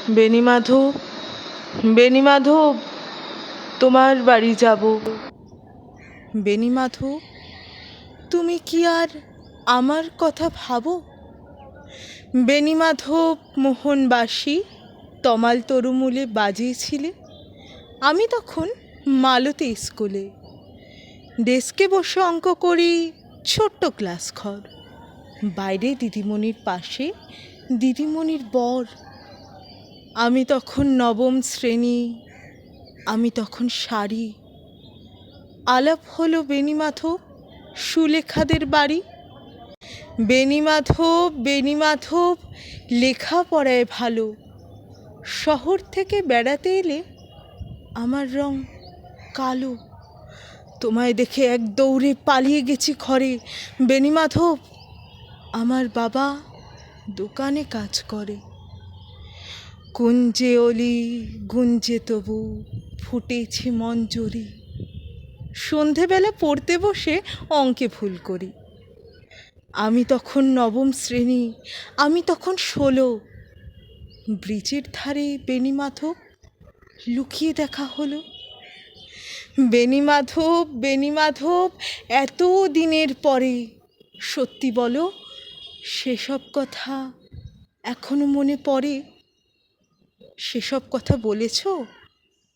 বেণীমাধব, বেণীমাধব, তোমার বাড়ি যাব। বেণীমাধব, তুমি কি আর আমার কথা ভাবো? বেণীমাধব মোহনবাসী তমাল তরুমূলে বাজিয়েছিলে। আমি তখন মালতী স্কুলে ডেস্কে বসে অঙ্ক করি, ছোট্ট ক্লাস ঘর। বাইরে দিদিমণির পাশে দিদিমণির বর। আমি তখন নবম শ্রেণী, আমি তখন শাড়ি। আলাপ হলো বেণীমাধব সুলেখাদের বাড়ি। বেণীমাধব, বেণীমাধব, লেখাপড়ায় ভালো। শহর থেকে বেড়াতে এলে আমার রং কালো। তোমায় দেখে এক দৌড়ে পালিয়ে গেছি ঘরে। বেণীমাধব, আমার বাবা দোকানে কাজ করে। কুঞ্জে অলি গুঞ্জে তবু ফুটেছে মঞ্জরি। সন্ধেবেলা পড়তে বসে অঙ্কে ভুল করি। আমি তখন নবম শ্রেণী, আমি তখন 16। ব্রিজের ধারে বেণীমাধব লুকিয়ে দেখা হলো। বেণীমাধব, বেণীমাধব, এত দিনের পরে সত্যি বলো, সেসব কথা এখনো মনে পড়ে? সেসব কথা বলেছ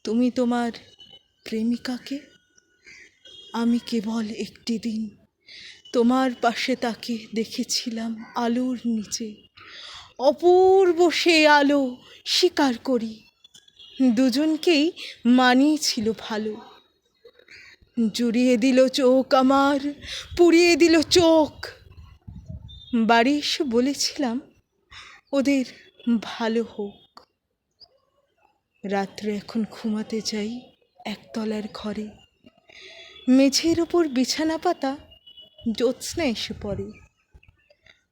তুমি তোমার প্রেমিকাকে? আমি কেবল একটি দিন তোমার পাশে তাকে দেখেছিলাম আলোর নিচে। অপূর্ব সে আলো, স্বীকার করি, দুজনকেই মানিয়েছিল ভালো। জুড়িয়ে দিল চোখ আমার, পুড়িয়ে দিল চোখ। বাড়ি এসে বলেছিলাম ওদের ভালো হোক। রাত্রে এখন ঘুমাতে যাই একতলার ঘরে। মেঝের ওপর বিছানা পাতা, জ্যোৎস্না এসে পড়ে।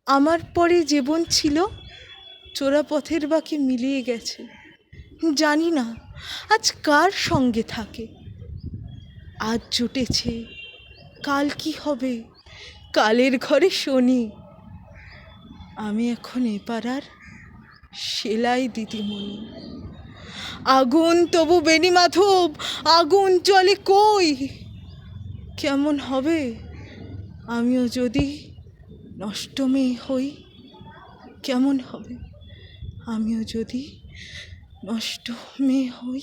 আমার পরে জীবন ছিল চোরাপথের বাঁকে মিলিয়ে গেছে। জানি না আজ কার সঙ্গে থাকে। আজ জুটেছে, কাল কি হবে? কালের ঘরে শনি। আমি এখন এ পাড়ার সেলাই দিদিমণি। আগুন তবু বেণীমাধব, আগুন জ্বলে কই? কেমন হবে আমিও যদি নষ্ট মেয়ে হই? কেমন হবে আমিও যদি নষ্ট মেয়ে হই?